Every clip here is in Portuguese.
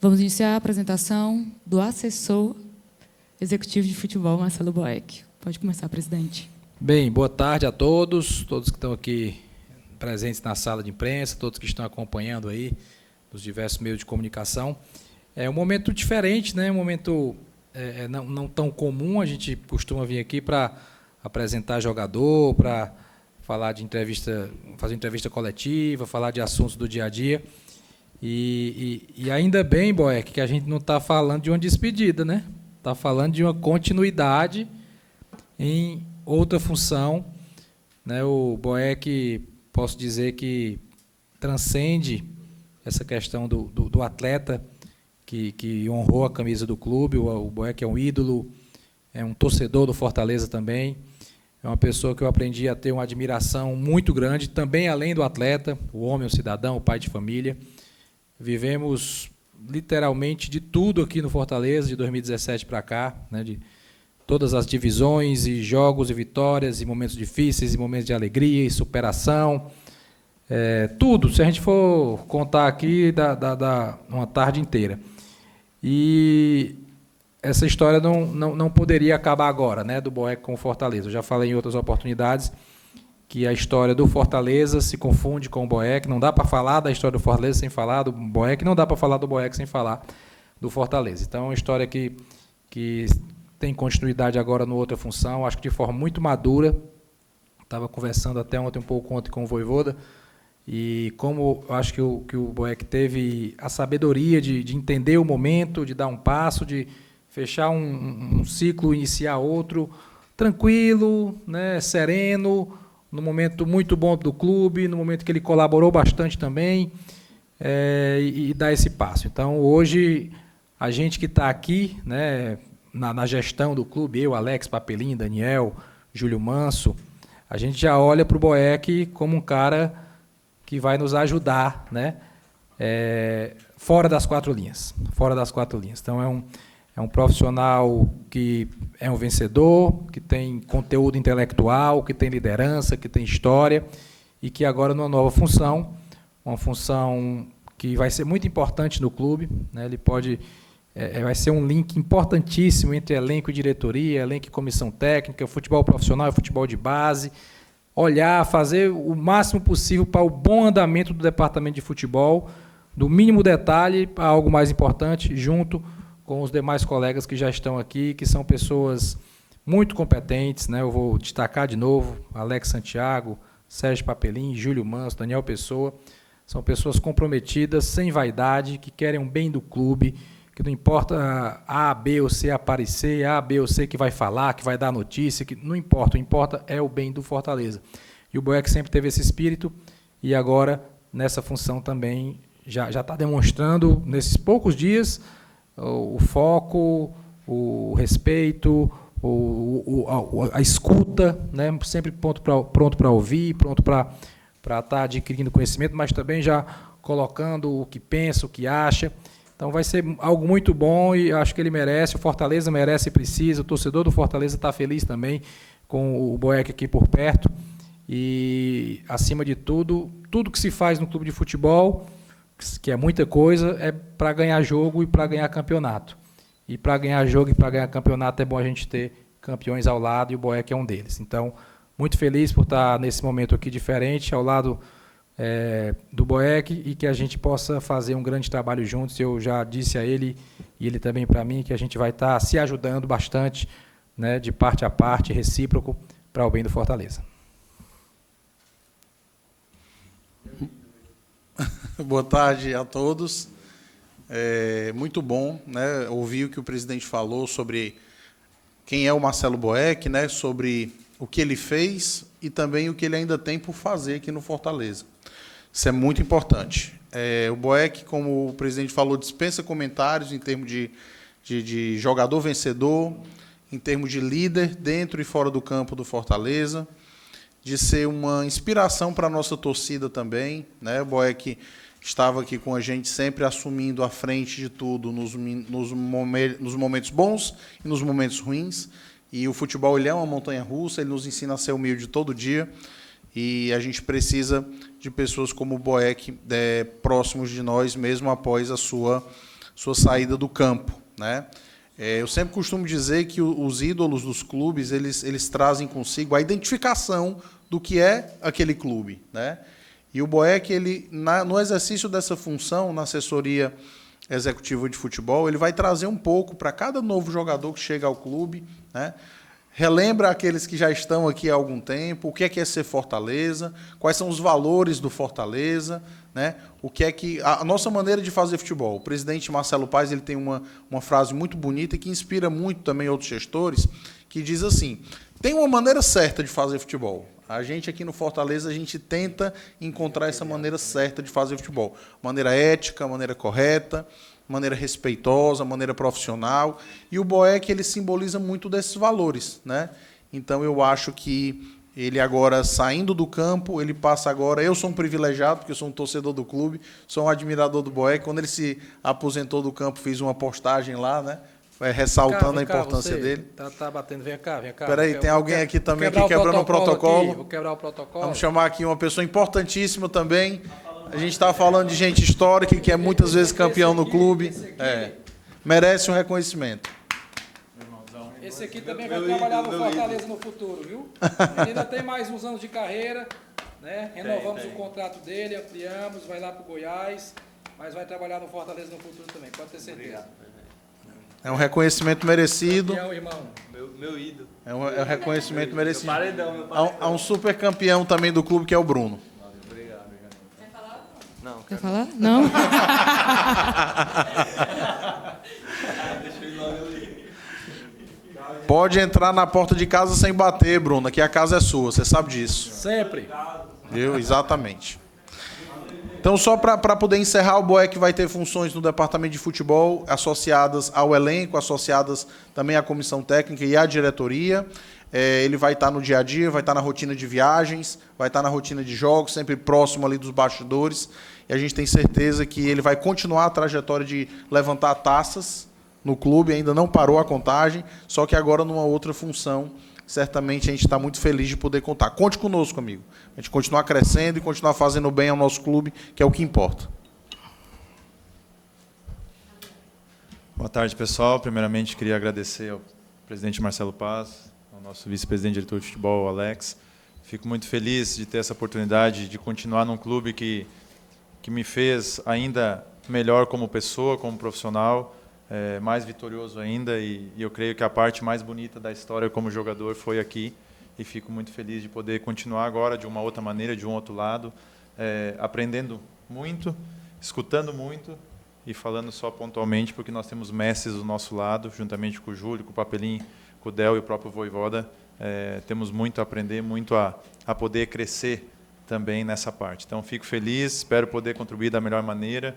Vamos iniciar a apresentação do assessor executivo de futebol, Marcelo Boeck. Pode começar, presidente. Bem, boa tarde a todos que estão aqui presentes na sala de imprensa, todos que estão acompanhando aí nos diversos meios de comunicação. É um momento diferente, né? Um momento não tão comum. A gente costuma vir aqui para apresentar jogador, para falar de entrevista, fazer entrevista coletiva, falar de assuntos do dia a dia. E ainda bem, Boeck, que a gente não está falando de uma despedida, né? Está falando de uma continuidade em outra função, né? O Boeck, posso dizer que transcende essa questão do atleta que honrou a camisa do clube. O Boeck é um ídolo, é um torcedor do Fortaleza também, é uma pessoa que eu aprendi a ter uma admiração muito grande, também além do atleta, o homem, o cidadão, o pai de família. Vivemos literalmente de tudo aqui no Fortaleza, de 2017 para cá, né, de todas as divisões e jogos e vitórias, e momentos difíceis, e momentos de alegria e superação. Tudo, se a gente for contar aqui, dá uma tarde inteira. E essa história não poderia acabar agora, né, do Boeck com o Fortaleza. Eu já falei em outras oportunidades que a história do Fortaleza se confunde com o Boeck. Não dá para falar da história do Fortaleza sem falar do Boeck, não dá para falar do Boeck sem falar do Fortaleza. Então, é uma história que tem continuidade agora em outra função, acho que de forma muito madura. Estava conversando até ontem um pouco com o Vojvoda, e como eu acho que o Boeck teve a sabedoria de entender o momento, de dar um passo, de fechar um ciclo, iniciar outro, tranquilo, né, sereno, no momento muito bom do clube, no momento que ele colaborou bastante também, e dar esse passo. Então, hoje, a gente que está aqui, né, na gestão do clube, eu, Alex, Papelinho, Daniel, Júlio Manso, a gente já olha para o Boeck como um cara que vai nos ajudar, né, fora das quatro linhas. Fora das quatro linhas. Então, é um profissional que é um vencedor, que tem conteúdo intelectual, que tem liderança, que tem história, e que agora, numa nova função, uma função que vai ser muito importante no clube, né, ele vai ser um link importantíssimo entre elenco e diretoria, elenco e comissão técnica, futebol profissional e futebol de base, olhar, fazer o máximo possível para o bom andamento do departamento de futebol, do mínimo detalhe a algo mais importante, junto com os demais colegas que já estão aqui, que são pessoas muito competentes, né? Eu vou destacar de novo, Alex Santiago, Sérgio Papelim, Júlio Manso, Daniel Pessoa, são pessoas comprometidas, sem vaidade, que querem o bem do clube, que não importa A, B ou C aparecer, A, B ou C que vai falar, que vai dar notícia, que não importa, o que importa é o bem do Fortaleza. E o Boeck sempre teve esse espírito, e agora, nessa função também, já está demonstrando, nesses poucos dias, o foco, o respeito, a escuta, né? Sempre pronto para ouvir, pronto para estar adquirindo conhecimento, mas também já colocando o que pensa, o que acha. Então vai ser algo muito bom e acho que ele merece, o Fortaleza merece e precisa, o torcedor do Fortaleza está feliz também com o Boeck aqui por perto. E, acima de tudo, tudo que se faz no clube de futebol, que é muita coisa, é para ganhar jogo e para ganhar campeonato. E para ganhar jogo e para ganhar campeonato é bom a gente ter campeões ao lado, e o Boeck é um deles. Então, muito feliz por estar nesse momento aqui diferente, ao lado do Boeck, e que a gente possa fazer um grande trabalho juntos. Eu já disse a ele, e ele também para mim, que a gente vai estar se ajudando bastante, né, de parte a parte, recíproco, para o bem do Fortaleza. Boa tarde a todos. Muito bom, né, ouvir o que o presidente falou sobre quem é o Marcelo Boeck, né, sobre o que ele fez e também o que ele ainda tem por fazer aqui no Fortaleza. Isso é muito importante. O Boeck, como o presidente falou, dispensa comentários em termos de jogador vencedor, em termos de líder dentro e fora do campo do Fortaleza, de ser uma inspiração para a nossa torcida também, né? O Boeck estava aqui com a gente sempre assumindo a frente de tudo nos momentos bons e nos momentos ruins. E o futebol ele é uma montanha-russa, ele nos ensina a ser humilde todo dia. E a gente precisa de pessoas como o Boeck próximos de nós, mesmo após a sua sua saída do campo, né? Eu sempre costumo dizer que os ídolos dos clubes, eles trazem consigo a identificação do que é aquele clube, né? E o Boeck, no exercício dessa função, na assessoria executiva de futebol, ele vai trazer um pouco para cada novo jogador que chega ao clube, né? Relembra aqueles que já estão aqui há algum tempo, o que é ser Fortaleza, quais são os valores do Fortaleza, né? O que é que a nossa maneira de fazer futebol. O presidente Marcelo Paes, ele tem uma frase muito bonita e que inspira muito também outros gestores, que diz assim: tem uma maneira certa de fazer futebol. A gente aqui no Fortaleza, a gente tenta encontrar essa maneira certa de fazer futebol. Maneira ética, maneira correta, maneira respeitosa, maneira profissional. E o Boeck, ele simboliza muito desses valores, né? Então, eu acho que ele agora, saindo do campo, ele passa agora... Eu sou um privilegiado, porque eu sou um torcedor do clube, sou um admirador do Boeck. Quando ele se aposentou do campo, fiz uma postagem lá, né? Ressaltando a importância dele. Tá batendo, vem cá. Espera aí, tem alguém aqui também que quebrando o protocolo. Vou quebrar o protocolo. Vamos chamar aqui uma pessoa importantíssima também. A gente está falando de gente histórica, que é muitas vezes campeão no clube. Merece um reconhecimento. Esse aqui também vai trabalhar no Fortaleza no futuro, viu? Ele ainda tem mais uns anos de carreira, né? Renovamos o contrato dele, ampliamos, vai lá para o Goiás, mas vai trabalhar no Fortaleza no futuro também, pode ter certeza. É um reconhecimento merecido. Campeão, irmão. Meu ídolo. É um reconhecimento merecido. Meu paredão. Há um super campeão também do clube, que é o Bruno. Obrigado. Quer falar? Não. Quer falar? Não? Deixa eu ir logo ali. Pode entrar na porta de casa sem bater, Bruno, que a casa é sua, você sabe disso. Sempre. Exatamente. Então, só para poder encerrar, o Boeck vai ter funções no departamento de futebol associadas ao elenco, associadas também à comissão técnica e à diretoria. Ele vai estar no dia a dia, vai estar na rotina de viagens, vai estar na rotina de jogos, sempre próximo ali dos bastidores. E a gente tem certeza que ele vai continuar a trajetória de levantar taças no clube, ainda não parou a contagem, só que agora numa outra função. Certamente a gente está muito feliz de poder contar. Conte conosco, amigo. A gente continuar crescendo e continuar fazendo bem ao nosso clube, que é o que importa. Boa tarde, pessoal. Primeiramente, queria agradecer ao presidente Marcelo Paes, ao nosso vice-presidente diretor de futebol, Alex. Fico muito feliz de ter essa oportunidade de continuar num clube que me fez ainda melhor como pessoa, como profissional, mais vitorioso ainda, e eu creio que a parte mais bonita da história como jogador foi aqui, e fico muito feliz de poder continuar agora de uma outra maneira, de um outro lado, aprendendo muito, escutando muito e falando só pontualmente, porque nós temos mestres do nosso lado, juntamente com o Júlio, com o Papelim, com o Del e o próprio Voivoda, temos muito a aprender, muito a poder crescer também nessa parte. Então, fico feliz, espero poder contribuir da melhor maneira.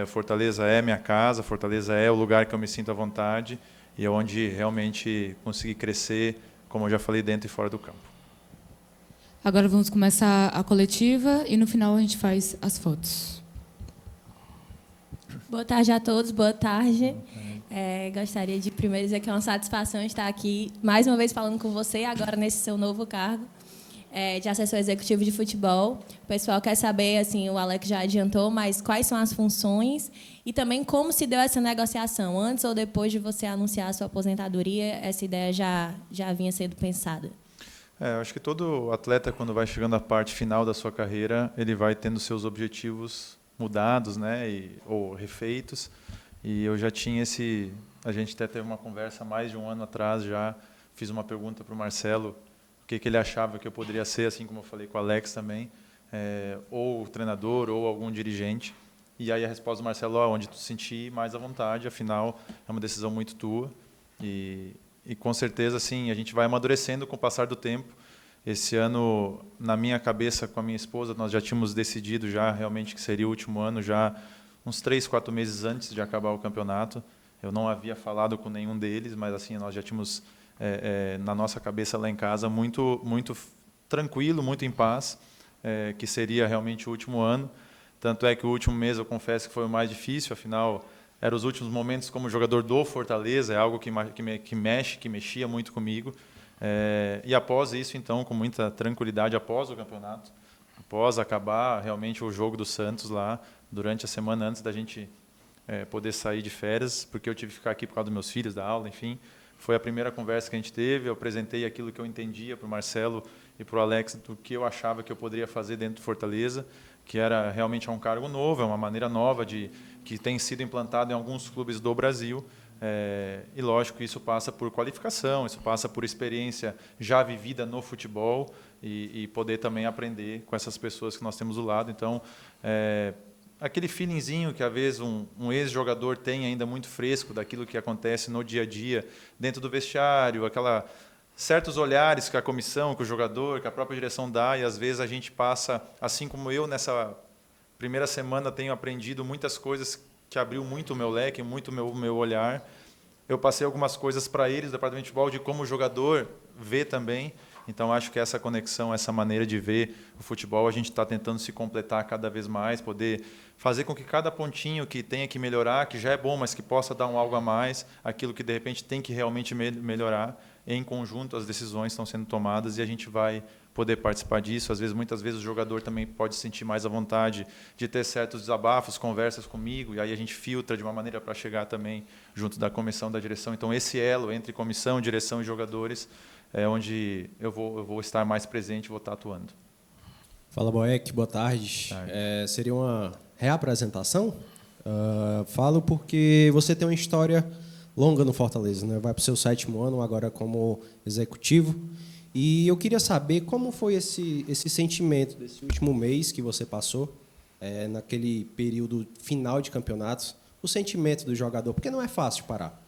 Fortaleza é minha casa, Fortaleza é o lugar que eu me sinto à vontade e é onde realmente consegui crescer, como eu já falei, dentro e fora do campo. Agora vamos começar a coletiva e no final a gente faz as fotos. Boa tarde a todos, boa tarde. Gostaria de primeiro dizer que é uma satisfação estar aqui mais uma vez falando com você, agora nesse seu novo cargo de assessor executivo de futebol. O pessoal quer saber, assim, o Alex já adiantou, mas quais são as funções e também como se deu essa negociação, antes ou depois de você anunciar a sua aposentadoria, essa ideia já vinha sendo pensada? Eu acho que todo atleta, quando vai chegando à parte final da sua carreira, ele vai tendo seus objetivos mudados, né, ou refeitos. E eu já tinha a gente até teve uma conversa há mais de um ano atrás, já fiz uma pergunta para o Marcelo, o que ele achava que eu poderia ser, assim como eu falei com o Alex também, ou treinador, ou algum dirigente. E aí a resposta do Marcelo, onde tu se sentir mais à vontade, afinal, é uma decisão muito tua. E com certeza, assim, a gente vai amadurecendo com o passar do tempo. Esse ano, na minha cabeça, com a minha esposa, nós já tínhamos decidido já realmente que seria o último ano, já uns 3, 4 meses antes de acabar o campeonato. Eu não havia falado com nenhum deles, mas assim nós já tínhamos na nossa cabeça lá em casa muito tranquilo, muito em paz, que seria realmente o último ano. Tanto é que o último mês, eu confesso que foi o mais difícil, afinal, eram os últimos momentos como jogador do Fortaleza, é algo que mexia muito comigo. E após isso, então, com muita tranquilidade, após o campeonato, após acabar realmente o jogo do Santos lá, durante a semana antes da gente poder sair de férias, porque eu tive que ficar aqui por causa dos meus filhos, da aula, enfim. Foi a primeira conversa que a gente teve, eu apresentei aquilo que eu entendia para o Marcelo e para o Alex do que eu achava que eu poderia fazer dentro do Fortaleza, que era realmente um cargo novo, é uma maneira nova que tem sido implantado em alguns clubes do Brasil. E, lógico, isso passa por qualificação, isso passa por experiência já vivida no futebol e poder também aprender com essas pessoas que nós temos do lado. Então, aquele feelingzinho que, às vezes, um ex-jogador tem ainda muito fresco daquilo que acontece no dia a dia, dentro do vestiário, certos olhares que a comissão, que o jogador, que a própria direção dá, e, às vezes, a gente passa, assim como eu, nessa primeira semana, tenho aprendido muitas coisas que abriu muito o meu leque, muito o meu olhar. Eu passei algumas coisas para eles, do departamento de futebol, de como o jogador vê também. Então, acho que essa conexão, essa maneira de ver o futebol, a gente está tentando se completar cada vez mais, poder fazer com que cada pontinho que tenha que melhorar, que já é bom, mas que possa dar algo a mais, aquilo que, de repente, tem que realmente melhorar, em conjunto as decisões estão sendo tomadas e a gente vai poder participar disso. Muitas vezes, o jogador também pode se sentir mais à vontade de ter certos desabafos, conversas comigo, e aí a gente filtra de uma maneira para chegar também junto da comissão, da direção. Então, esse elo entre comissão, direção e jogadores é onde eu vou estar mais presente, vou estar atuando. Fala, Boeck, boa tarde. Seria uma reapresentação? Falo porque você tem uma história longa no Fortaleza, né? Vai para o seu 7º ano agora como executivo. E eu queria saber como foi esse sentimento desse último mês que você passou, naquele período final de campeonatos, o sentimento do jogador, porque não é fácil parar.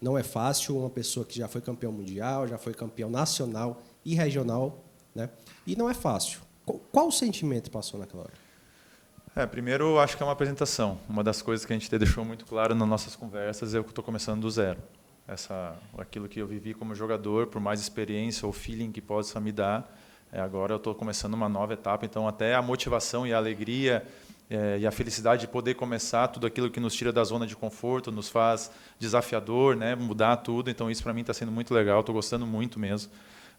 Não é fácil uma pessoa que já foi campeão mundial, já foi campeão nacional e regional, né? E não é fácil. Qual o sentimento passou naquela hora? Primeiro, eu acho que é uma apresentação. Uma das coisas que a gente deixou muito claro nas nossas conversas é que eu estou começando do zero. Aquilo que eu vivi como jogador, por mais experiência ou feeling que possa me dar, agora eu estou começando uma nova etapa. Então, até a motivação e a alegria e a felicidade de poder começar tudo aquilo que nos tira da zona de conforto, nos faz desafiador, né, mudar tudo. Então, isso para mim está sendo muito legal, estou gostando muito mesmo.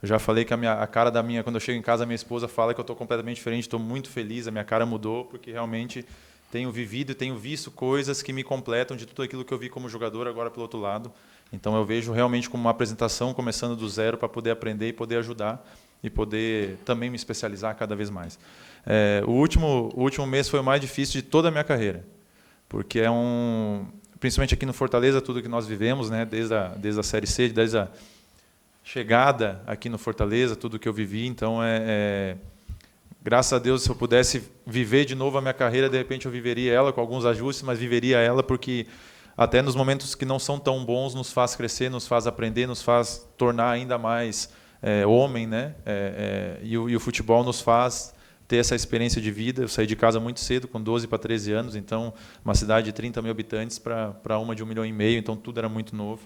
Eu já falei que a cara quando eu chego em casa, a minha esposa fala que eu estou completamente diferente, estou muito feliz, a minha cara mudou, porque realmente tenho vivido e tenho visto coisas que me completam de tudo aquilo que eu vi como jogador, agora pelo outro lado. Então, eu vejo realmente como uma apresentação, começando do zero, para poder aprender e poder ajudar e poder também me especializar cada vez mais. O último mês foi o mais difícil de toda a minha carreira, porque principalmente aqui no Fortaleza, tudo que nós vivemos, né, desde a Série C, desde a chegada aqui no Fortaleza, tudo que eu vivi. Então, graças a Deus, se eu pudesse viver de novo a minha carreira, de repente eu viveria ela com alguns ajustes, mas viveria ela porque até nos momentos que não são tão bons, nos faz crescer, nos faz aprender, nos faz tornar ainda mais homem, né? E o futebol nos faz ter essa experiência de vida. Eu saí de casa muito cedo, com 12 para 13 anos, então uma cidade de 30 mil habitantes para uma de 1,5 milhão, então tudo era muito novo.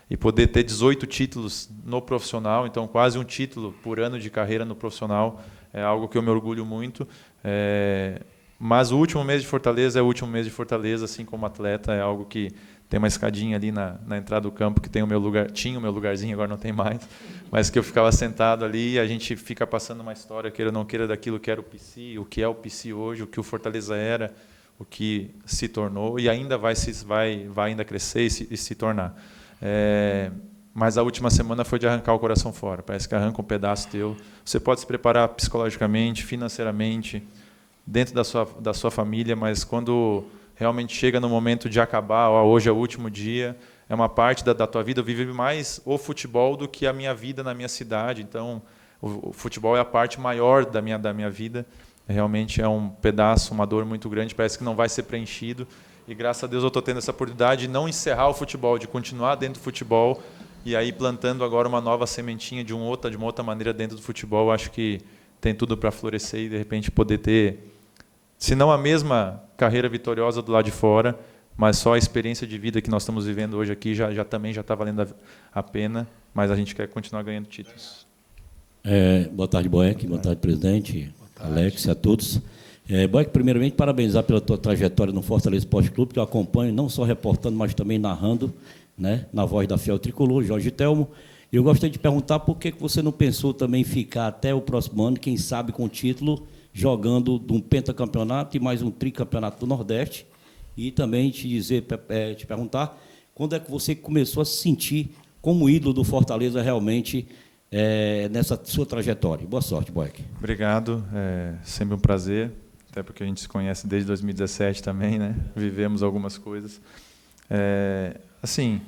E poder ter 18 títulos no profissional, então quase um título por ano de carreira no profissional, é algo que eu me orgulho muito. Mas o último mês de Fortaleza é o último mês de Fortaleza, assim como atleta, é algo que tem uma escadinha ali na entrada do campo que tem o meu lugar, tinha o meu lugarzinho, agora não tem mais, mas que eu ficava sentado ali e a gente fica passando uma história, queira ou não queira, daquilo que era o PC, o que é o PC hoje, o que o Fortaleza era, o que se tornou e ainda vai ainda crescer e se tornar. Mas a última semana foi de arrancar o coração fora. Parece que arranca um pedaço teu. Você pode se preparar psicologicamente, financeiramente, dentro da sua família, mas quando realmente chega no momento de acabar, hoje é o último dia, é uma parte da tua vida. Eu vivi mais o futebol do que a minha vida na minha cidade. Então, o futebol é a parte maior da minha vida. Realmente é um pedaço, uma dor muito grande. Parece que não vai ser preenchido. E graças a Deus eu estou tendo essa oportunidade de não encerrar o futebol, de continuar dentro do futebol e aí plantando agora uma nova sementinha de uma outra maneira dentro do futebol. Acho que tem tudo para florescer e de repente poder ter, se não a mesma carreira vitoriosa do lado de fora, mas só a experiência de vida que nós estamos vivendo hoje aqui também já está valendo a pena, mas a gente quer continuar ganhando títulos. Boa tarde, Boeck, boa tarde, presidente, Alex, a todos. Boeck, primeiramente, parabenizar pela tua trajetória no Fortaleza Esporte Clube, que eu acompanho, não só reportando, mas também narrando, né, na voz da Fiel Tricolor, Jorge Telmo. Eu gostaria de perguntar por que você não pensou também em ficar até o próximo ano, quem sabe com o título, jogando de um pentacampeonato e mais um tricampeonato do Nordeste, E também te perguntar quando é que você começou a se sentir como ídolo do Fortaleza realmente nessa sua trajetória. Boa sorte, Boeck. Obrigado, é sempre um prazer, até porque a gente se conhece desde 2017 também, né? Vivemos algumas coisas. Assim,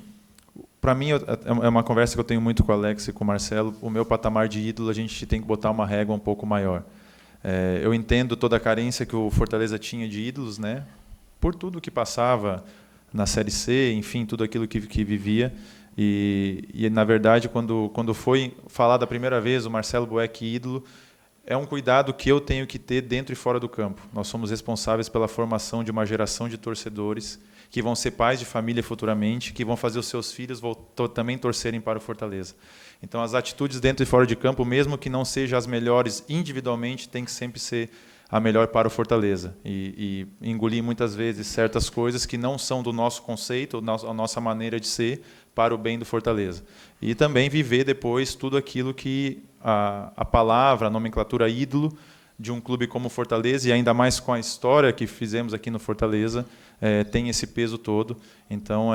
para mim, é uma conversa que eu tenho muito com o Alex e com o Marcelo. O meu patamar de ídolo, a gente tem que botar uma régua um pouco maior. Eu entendo toda a carência que o Fortaleza tinha de ídolos, né? Por tudo que passava na Série C, enfim, tudo aquilo que vivia. E na verdade, quando foi falado a primeira vez o Marcelo Boeck ídolo, é um cuidado que eu tenho que ter dentro e fora do campo. Nós somos responsáveis pela formação de uma geração de torcedores que vão ser pais de família futuramente, que vão fazer os seus filhos também torcerem para o Fortaleza. Então, as atitudes dentro e fora de campo, mesmo que não sejam as melhores individualmente, tem que sempre ser a melhor para o Fortaleza. E engolir muitas vezes certas coisas que não são do nosso conceito, a nossa maneira de ser, para o bem do Fortaleza. E também viver depois tudo aquilo que a palavra, a nomenclatura ídolo de um clube como o Fortaleza, e ainda mais com a história que fizemos aqui no Fortaleza, tem esse peso todo. Então,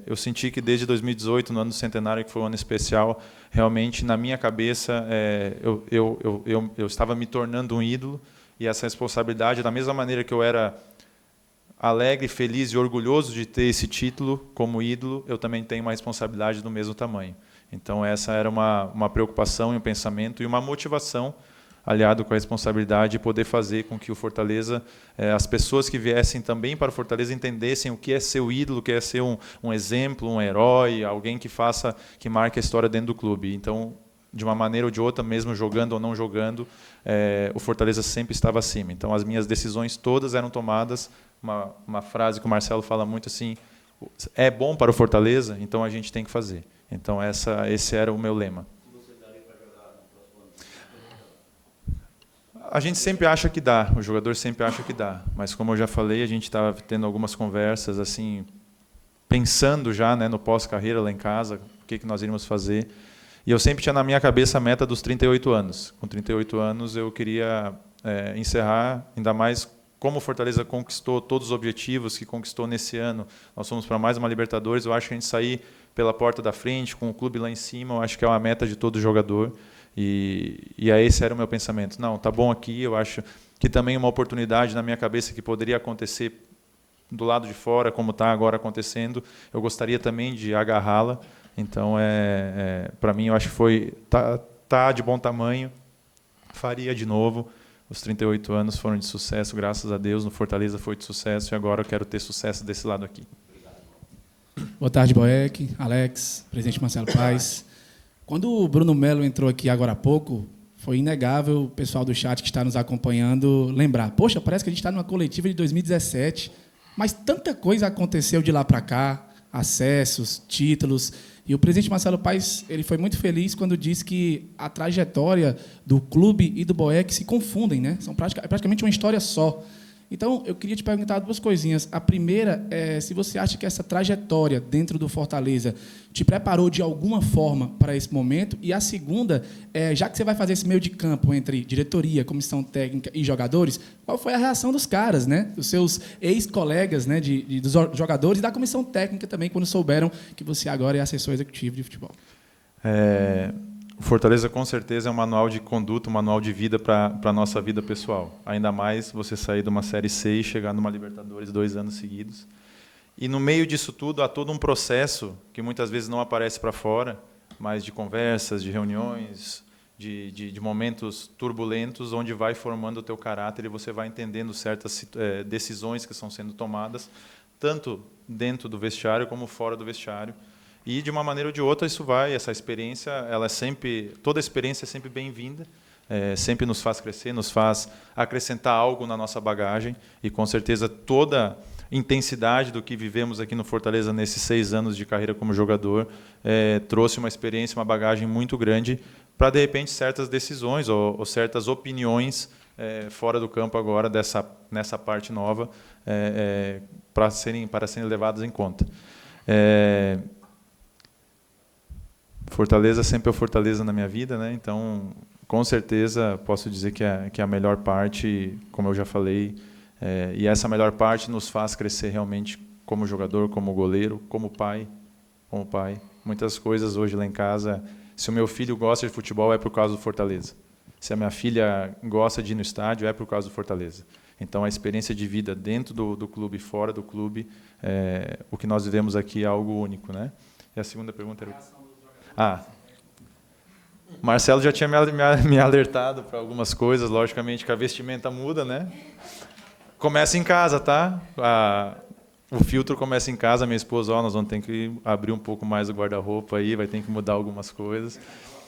eu senti que desde 2018, no ano do centenário, que foi um ano especial, realmente, na minha cabeça, eu estava me tornando um ídolo, e essa responsabilidade, da mesma maneira que eu era alegre, feliz e orgulhoso de ter esse título como ídolo, eu também tenho uma responsabilidade do mesmo tamanho. Então, essa era uma preocupação e um pensamento e uma motivação, aliado com a responsabilidade de poder fazer com que o Fortaleza, as pessoas que viessem também para o Fortaleza entendessem o que é ser o ídolo, o que é ser um exemplo, um herói, alguém que marque a história dentro do clube. Então, de uma maneira ou de outra, mesmo jogando ou não jogando, o Fortaleza sempre estava acima. Então, as minhas decisões todas eram tomadas. Uma frase que o Marcelo fala muito assim: é bom para o Fortaleza, então a gente tem que fazer. Então, esse era o meu lema. A gente sempre acha que dá, o jogador sempre acha que dá, mas como eu já falei, a gente estava tendo algumas conversas assim, pensando já, né, no pós-carreira lá em casa, o que nós iríamos fazer. E eu sempre tinha na minha cabeça a meta dos 38 anos. Com 38 anos eu queria encerrar, ainda mais como o Fortaleza conquistou todos os objetivos que conquistou nesse ano. Nós fomos para mais uma Libertadores, eu acho que a gente sair pela porta da frente, com o clube lá em cima, eu acho que é uma meta de todo jogador. E esse era o meu pensamento. Não, tá bom aqui, eu acho que também uma oportunidade na minha cabeça que poderia acontecer do lado de fora, como está agora acontecendo, eu gostaria também de agarrá-la. Então, para mim, eu acho que tá de bom tamanho, faria de novo. Os 38 anos foram de sucesso, graças a Deus, no Fortaleza foi de sucesso, e agora eu quero ter sucesso desse lado aqui. Boa tarde, Boeck, Alex, presidente Marcelo Paes. Quando o Bruno Melo entrou aqui agora há pouco, foi inegável o pessoal do chat que está nos acompanhando lembrar. Poxa, parece que a gente está numa coletiva de 2017, mas tanta coisa aconteceu de lá para cá, acessos, títulos. E o presidente Marcelo Paes, ele foi muito feliz quando disse que a trajetória do clube e do Boeck se confundem, né? São praticamente uma história só. Então, eu queria te perguntar duas coisinhas. A primeira é se você acha que essa trajetória dentro do Fortaleza te preparou de alguma forma para esse momento. E a segunda, já que você vai fazer esse meio de campo entre diretoria, comissão técnica e jogadores, qual foi a reação dos caras, né? Dos seus ex-colegas, né? Dos jogadores e da comissão técnica também, quando souberam que você agora é assessor executivo de futebol? O Fortaleza, com certeza, é um manual de conduta, um manual de vida para a nossa vida pessoal. Ainda mais você sair de uma Série C e chegar numa Libertadores 2 anos seguidos. E, no meio disso tudo, há todo um processo que muitas vezes não aparece para fora, mas de conversas, de reuniões, de momentos turbulentos, onde vai formando o teu caráter e você vai entendendo certas decisões que estão sendo tomadas, tanto dentro do vestiário como fora do vestiário. E, de uma maneira ou de outra, essa experiência, toda experiência é sempre bem-vinda, sempre nos faz crescer, nos faz acrescentar algo na nossa bagagem, e, com certeza, toda intensidade do que vivemos aqui no Fortaleza nesses 6 anos de carreira como jogador trouxe uma experiência, uma bagagem muito grande para, de repente, certas decisões ou certas opiniões fora do campo agora, nessa parte nova, para serem levadas em conta. Fortaleza sempre é Fortaleza na minha vida, né? Então, com certeza, posso dizer que a melhor parte, como eu já falei, E essa melhor parte nos faz crescer realmente como jogador, como goleiro, como pai. Muitas coisas hoje lá em casa, se o meu filho gosta de futebol é por causa do Fortaleza. Se a minha filha gosta de ir no estádio é por causa do Fortaleza. Então a experiência de vida dentro do clube e fora do clube, o que nós vivemos aqui é algo único, né? E a segunda pergunta era... Marcelo já tinha me alertado para algumas coisas, logicamente que a vestimenta muda, né? Começa em casa, tá? O filtro começa em casa, minha esposa, nós vamos ter que abrir um pouco mais o guarda-roupa aí, vai ter que mudar algumas coisas.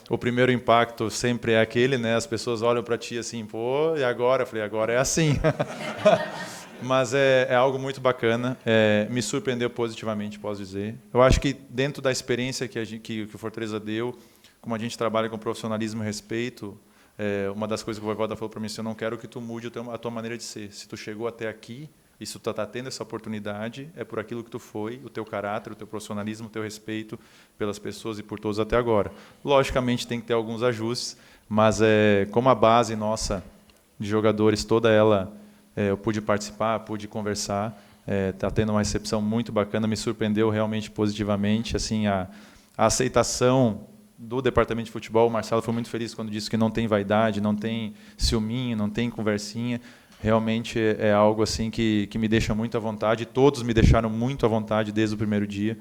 O primeiro impacto sempre é aquele, né? As pessoas olham para ti assim, pô, e agora? Eu falei, agora é assim. Mas é algo muito bacana, me surpreendeu positivamente, posso dizer. Eu acho que dentro da experiência que o Fortaleza deu, como a gente trabalha com profissionalismo e respeito, uma das coisas que o Voivoda falou para mim, eu não quero que tu mude a tua maneira de ser. Se tu chegou até aqui, e se tu está tendo essa oportunidade, é por aquilo que tu foi, o teu caráter, o teu profissionalismo, o teu respeito pelas pessoas e por todos até agora. Logicamente tem que ter alguns ajustes, mas como a base nossa de jogadores, toda ela, eu pude participar, pude conversar, está tendo uma recepção muito bacana, me surpreendeu realmente positivamente, assim, a aceitação do departamento de futebol. O Marcelo foi muito feliz quando disse que não tem vaidade, não tem ciúminho, não tem conversinha. Realmente é algo assim que me deixa muito à vontade. Todos me deixaram muito à vontade desde o primeiro dia.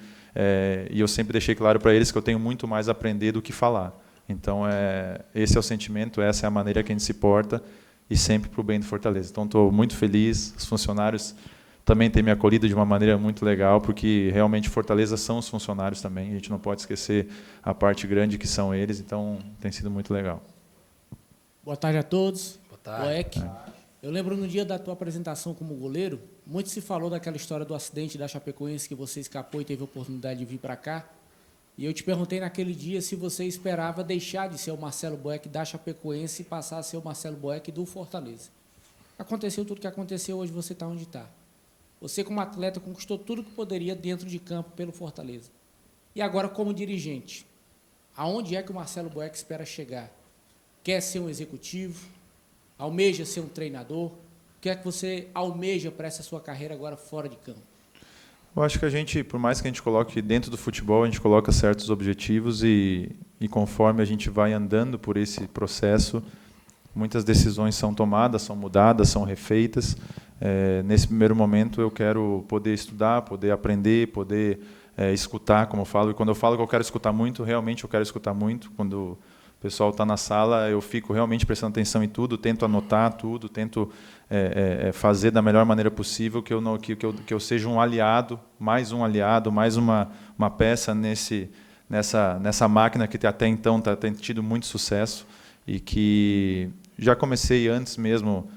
E eu sempre deixei claro para eles que eu tenho muito mais a aprender do que falar. Então, esse é o sentimento, essa é a maneira que a gente se porta, e sempre para o bem do Fortaleza. Então, estou muito feliz. Os funcionários também têm me acolhido de uma maneira muito legal, porque realmente Fortaleza são os funcionários também. A gente não pode esquecer a parte grande que são eles. Então, tem sido muito legal. Boa tarde a todos. Boa tarde. Boeck. Eu lembro no dia da tua apresentação como goleiro, muito se falou daquela história do acidente da Chapecoense, que você escapou e teve a oportunidade de vir para cá. E eu te perguntei naquele dia se você esperava deixar de ser o Marcelo Boeck da Chapecoense e passar a ser o Marcelo Boeck do Fortaleza. Aconteceu tudo o que aconteceu, hoje você está onde está. Você, como atleta, conquistou tudo que poderia dentro de campo pelo Fortaleza. E agora, como dirigente, aonde é que o Marcelo Boeck espera chegar? Quer ser um executivo? Almeja ser um treinador? O que é que você almeja para essa sua carreira agora fora de campo? Eu acho que a gente, por mais que a gente coloque dentro do futebol, a gente coloca certos objetivos e conforme a gente vai andando por esse processo, muitas decisões são tomadas, são mudadas, são refeitas. Nesse primeiro momento, eu quero poder estudar, poder aprender, poder escutar, como eu falo. E quando eu falo que eu quero escutar muito, realmente eu quero escutar muito. Quando o pessoal está na sala, eu fico realmente prestando atenção em tudo, tento anotar tudo, tento fazer da melhor maneira possível, que eu seja um aliado, mais uma peça nessa máquina que até então tem tido muito sucesso e que já comecei antes mesmo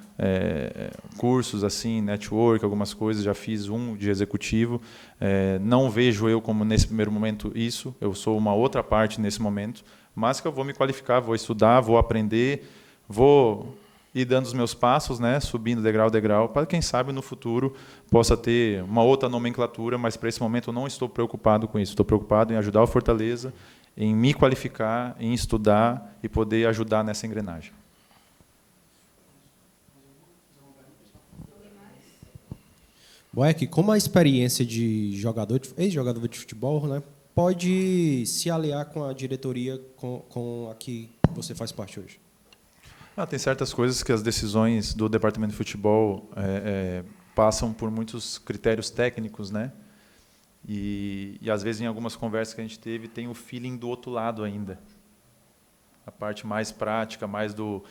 cursos assim, network, algumas coisas, já fiz um de executivo. Não vejo eu como nesse primeiro momento isso, eu sou uma outra parte nesse momento, mas que eu vou me qualificar, vou estudar, vou aprender, vou ir dando os meus passos, né, subindo degrau a degrau, para quem sabe no futuro possa ter uma outra nomenclatura, mas para esse momento eu não estou preocupado com isso, estou preocupado em ajudar o Fortaleza, em me qualificar, em estudar e poder ajudar nessa engrenagem. Boeck, como a experiência de ex-jogador de futebol, né, pode se aliar com a diretoria com a que você faz parte hoje? Tem certas coisas que as decisões do departamento de futebol passam por muitos critérios técnicos, né? E às vezes em algumas conversas que a gente teve tem o feeling do outro lado ainda, a parte mais prática, mais do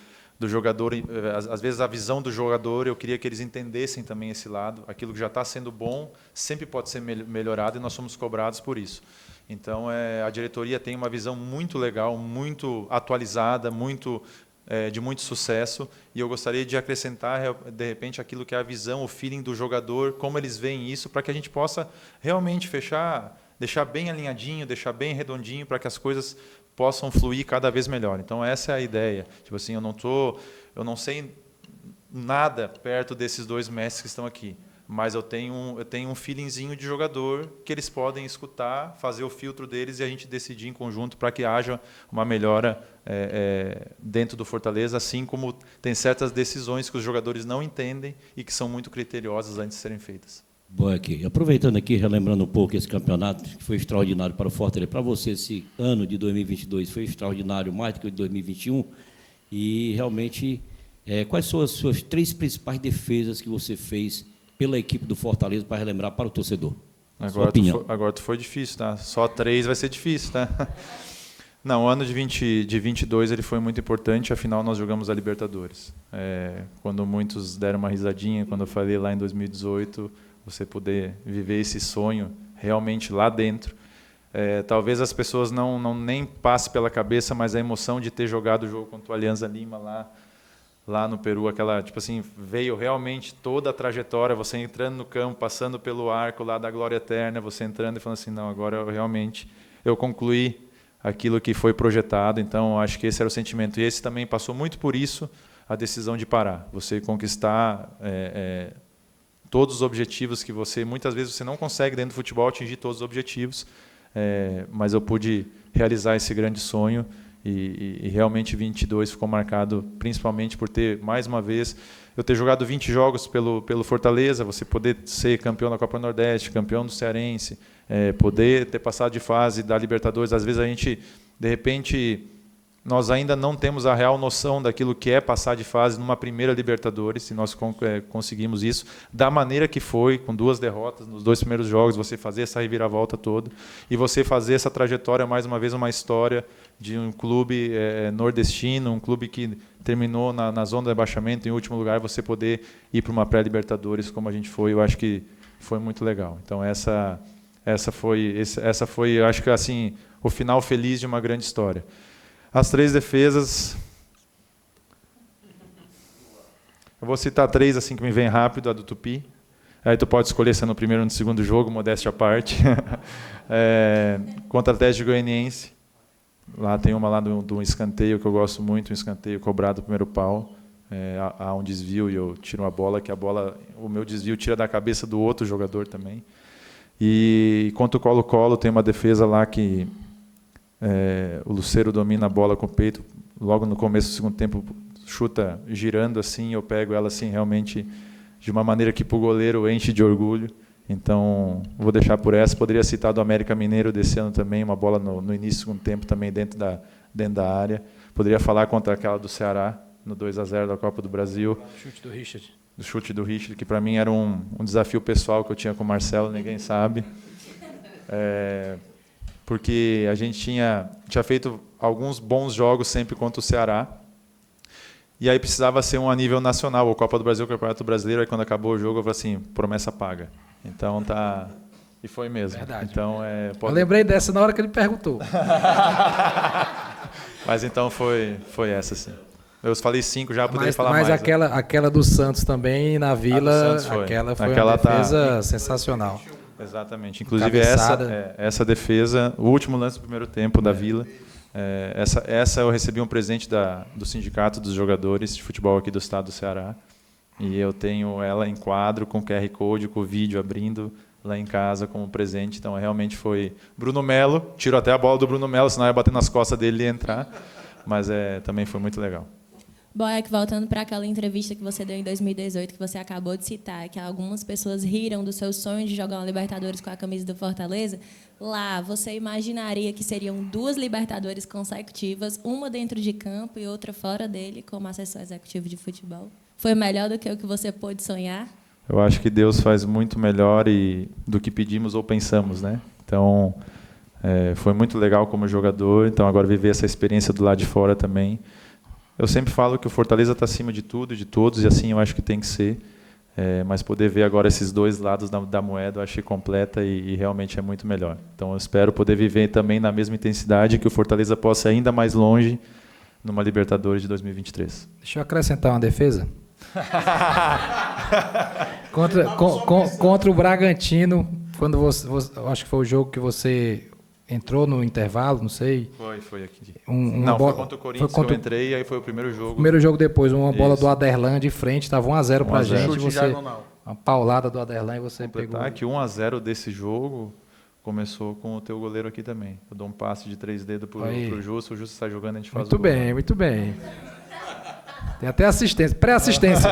jogador. Às vezes a visão do jogador, eu queria que eles entendessem também esse lado. Aquilo que já está sendo bom sempre pode ser melhorado e nós somos cobrados por isso. Então a diretoria tem uma visão muito legal, muito atualizada, de muito sucesso, e eu gostaria de acrescentar, de repente, aquilo que é a visão, o feeling do jogador, como eles veem isso, para que a gente possa realmente deixar bem alinhadinho, deixar bem redondinho, para que as coisas possam fluir cada vez melhor. Então, essa é a ideia. Tipo assim, eu não sei nada perto desses dois mestres que estão aqui, mas eu tenho um feelingzinho de jogador que eles podem escutar, fazer o filtro deles e a gente decidir em conjunto para que haja uma melhora dentro do Fortaleza, assim como tem certas decisões que os jogadores não entendem e que são muito criteriosas antes de serem feitas. Boeck, aproveitando aqui, relembrando um pouco esse campeonato, que foi extraordinário para o Fortaleza. Para você, esse ano de 2022 foi extraordinário, mais do que o de 2021. E, realmente, quais são as suas 3 principais defesas que você fez pela equipe do Fortaleza, para relembrar para o torcedor? Agora tu foi difícil, tá? Só 3 vai ser difícil, tá? Não, o ano de 22 ele foi muito importante, afinal nós jogamos a Libertadores. Quando muitos deram uma risadinha, quando eu falei lá em 2018, você poder viver esse sonho realmente lá dentro. Talvez as pessoas não nem passe pela cabeça, mas a emoção de ter jogado o jogo contra o Alianza Lima lá no Peru, aquela, tipo assim, veio realmente toda a trajetória, você entrando no campo, passando pelo arco lá da glória eterna, você entrando e falando assim, não, agora eu concluí aquilo que foi projetado, então acho que esse era o sentimento. E esse também passou muito por isso, a decisão de parar. Você conquistar todos os objetivos que muitas vezes você não consegue dentro do futebol atingir todos os objetivos, mas eu pude realizar esse grande sonho e realmente 22 ficou marcado principalmente por ter, mais uma vez, eu ter jogado 20 jogos pelo Fortaleza, você poder ser campeão da Copa Nordeste, campeão do Cearense, poder ter passado de fase da Libertadores. Às vezes a gente, de repente, nós ainda não temos a real noção daquilo que é passar de fase numa primeira Libertadores, e nós conseguimos isso da maneira que foi, com 2 derrotas nos 2 primeiros jogos, você fazer essa reviravolta toda, e você fazer essa trajetória, mais uma vez, uma história de um clube nordestino, um clube que terminou na zona de rebaixamento, em último lugar, você poder ir para uma pré-Libertadores como a gente foi, eu acho que foi muito legal. Então, essa foi, eu acho que assim, o final feliz de uma grande história. As 3 defesas, eu vou citar 3 assim que me vem rápido, a do Tupi. Aí tu pode escolher se é no primeiro ou no segundo jogo, modéstia à parte. Contra o Atlético Goianiense. Lá tem uma lá do escanteio que eu gosto muito, um escanteio cobrado no primeiro pau. Há um desvio e eu tiro a bola, o meu desvio tira da cabeça do outro jogador também. E contra o Colo-Colo tem uma defesa lá que o Lucero domina a bola com o peito, logo no começo do segundo tempo chuta girando assim, eu pego ela assim realmente de uma maneira que para o goleiro enche de orgulho. Então vou deixar por essa. Poderia citar do América Mineiro desse ano também, uma bola no início do segundo tempo também dentro da área. Poderia falar contra aquela do Ceará no 2-0 da Copa do Brasil. Chute do Richard. Do chute do Richard, que para mim era um desafio pessoal que eu tinha com o Marcelo, ninguém sabe. Porque a gente tinha feito alguns bons jogos sempre contra o Ceará, e aí precisava ser um a nível nacional, o Copa do Brasil, o Campeonato Brasileiro, aí quando acabou o jogo eu falei assim, promessa paga. Então tá... E foi mesmo. Verdade. Então, eu lembrei dessa na hora que ele perguntou. Mas então foi essa, sim. Eu falei 5 já, poderia falar mais. Mas aquela do Santos também, na Vila, aquela foi uma defesa sensacional. Exatamente. Inclusive essa defesa, o último lance do primeiro tempo da Vila, essa eu recebi um presente do Sindicato dos Jogadores de Futebol aqui do estado do Ceará. E eu tenho ela em quadro, com QR Code, com o vídeo abrindo lá em casa como presente. Então realmente foi Bruno Melo, tiro até a bola do Bruno Melo, senão ia bater nas costas dele e entrar. Mas também foi muito legal. Boeck, voltando para aquela entrevista que você deu em 2018, que você acabou de citar, que algumas pessoas riram do seu sonho de jogar uma Libertadores com a camisa do Fortaleza, lá você imaginaria que seriam 2 Libertadores consecutivas, uma dentro de campo e outra fora dele, como assessor executivo de futebol? Foi melhor do que o que você pôde sonhar? Eu acho que Deus faz muito melhor do que pedimos ou pensamos, né? Então, foi muito legal como jogador, então agora viver essa experiência do lado de fora também. Eu sempre falo que o Fortaleza está acima de tudo e de todos, e assim eu acho que tem que ser. Mas poder ver agora esses 2 lados da moeda, eu achei completa e realmente é muito melhor. Então eu espero poder viver também na mesma intensidade, que o Fortaleza possa ir ainda mais longe numa Libertadores de 2023. Deixa eu acrescentar uma defesa. Contra o Bragantino, quando acho que foi o jogo que você entrou no intervalo, não sei. Foi aqui. Foi contra o Corinthians que eu entrei, aí foi o primeiro jogo. Primeiro jogo depois, uma bola do Aderlan de frente, estava 1-0 pra gente. Chute diagonal. Uma paulada do Aderlan e você completar pegou. que 1-0 desse jogo começou com o teu goleiro aqui também. Eu dou um passe de 3 dedos pro Justo, o Justo está jogando, a gente faz Muito o gol. bem, muito bem. Tem até assistência, pré-assistência.